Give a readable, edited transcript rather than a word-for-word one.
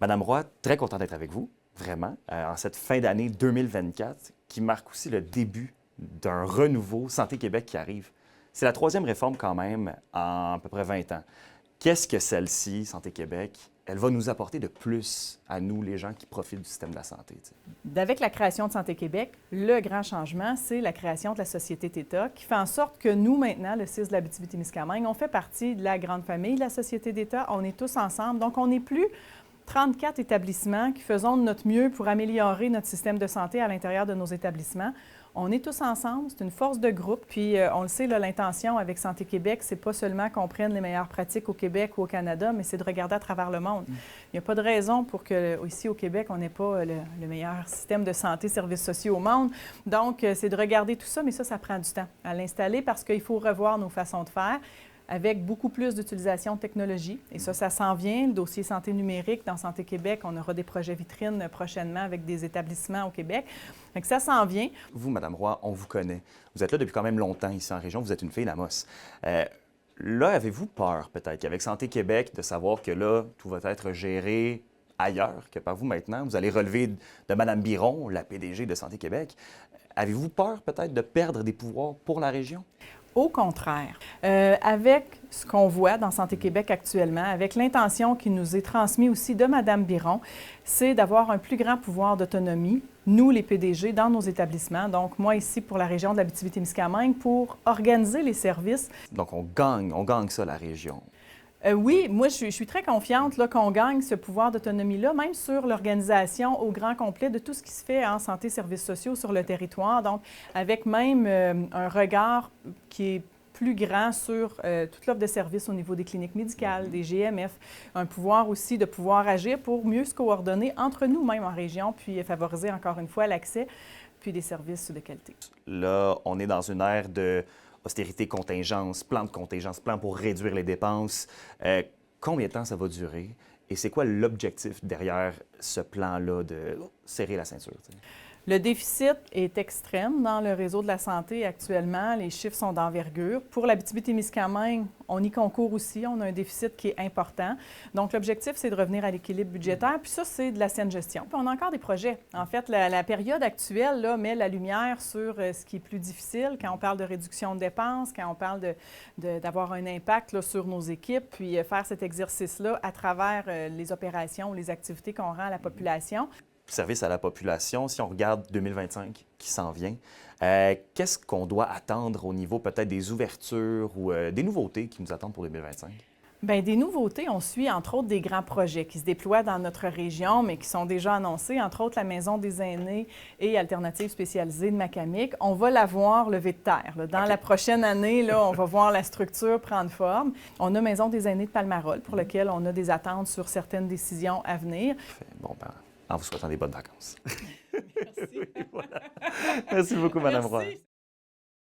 Madame Roy, très content d'être avec vous, vraiment, en cette fin d'année 2024 qui marque aussi le début d'un renouveau Santé Québec qui arrive. C'est la troisième réforme quand même en à peu près 20 ans. Qu'est-ce que celle-ci, Santé Québec, elle va nous apporter de plus à nous, les gens qui profitent du système de la santé? Avec la création de Santé Québec, le grand changement, c'est la création de la Société d'État qui fait en sorte que nous, maintenant, le CIS de l'Abitibi-Témiscamingue, on fait partie de la grande famille de la Société d'État. On est tous ensemble. Donc, on n'est plus 34 établissements qui faisons de notre mieux pour améliorer notre système de santé à l'intérieur de nos établissements. On est tous ensemble, c'est une force de groupe, puis on le sait, l'intention avec Santé Québec, c'est pas seulement qu'on prenne les meilleures pratiques au Québec ou au Canada, mais c'est de regarder à travers le monde. Il n'y a pas de raison pour que, ici au Québec, on n'ait pas le meilleur système de santé, services sociaux au monde. Donc, c'est de regarder tout ça, mais ça prend du temps à l'installer parce qu'il faut revoir nos façons de faire, avec beaucoup plus d'utilisation de technologie. Et ça s'en vient. Le dossier santé numérique dans Santé Québec, on aura des projets vitrines prochainement avec des établissements au Québec. Donc ça s'en vient. Vous, Madame Roy, on vous connaît. Vous êtes là depuis quand même longtemps ici en région. Vous êtes une fille Lamos. Là, avez-vous peur peut-être qu'avec Santé Québec, de savoir que là, tout va être géré ailleurs que par vous maintenant? Vous allez relever de Mme Biron, la PDG de Santé Québec. Avez-vous peur peut-être de perdre des pouvoirs pour la région? Au contraire, avec ce qu'on voit dans Santé Québec actuellement, avec l'intention qui nous est transmise aussi de Mme Biron, c'est d'avoir un plus grand pouvoir d'autonomie, nous les PDG, dans nos établissements. Donc, moi ici pour la région de l'Abitibi-Témiscamingue, pour organiser les services. Donc, on gagne ça, la région. Oui, moi, je suis très confiante qu'on gagne ce pouvoir d'autonomie-là, même sur l'organisation au grand complet de tout ce qui se fait en santé et services sociaux sur le territoire. Donc, avec même un regard qui est plus grand sur toute l'offre de services au niveau des cliniques médicales, des GMF, un pouvoir aussi de pouvoir agir pour mieux se coordonner entre nous, même en région, puis favoriser encore une fois l'accès, puis des services de qualité. Là, on est dans une ère de austérité, contingence, plan de contingence, plan pour réduire les dépenses. Combien de temps ça va durer? Et c'est quoi l'objectif derrière ce plan-là de serrer la ceinture? Le déficit est extrême dans le réseau de la santé actuellement. Les chiffres sont d'envergure. Pour l'Abitibi-Témiscamingue, on y concourt aussi. On a un déficit qui est important. Donc, l'objectif, c'est de revenir à l'équilibre budgétaire. Puis ça, c'est de la saine gestion. Puis on a encore des projets. En fait, la période actuelle là, met la lumière sur ce qui est plus difficile quand on parle de réduction de dépenses, quand on parle d'avoir un impact là, sur nos équipes, puis faire cet exercice-là à travers les opérations ou les activités qu'on rend à la population. Service à la population, si on regarde 2025 qui s'en vient, qu'est-ce qu'on doit attendre au niveau peut-être des ouvertures ou des nouveautés qui nous attendent pour 2025? Bien, des nouveautés, on suit entre autres des grands projets qui se déploient dans notre région, mais qui sont déjà annoncés, entre autres la Maison des aînés et Alternatives spécialisées de Macamic. On va la voir lever de terre. Là. Dans la prochaine année, là, on va voir la structure prendre forme. On a Maison des aînés de Palmarol, pour laquelle on a des attentes sur certaines décisions à venir. Bon, ben, en vous souhaitant des bonnes vacances. Merci. Oui, voilà. Merci beaucoup, Mme Roy.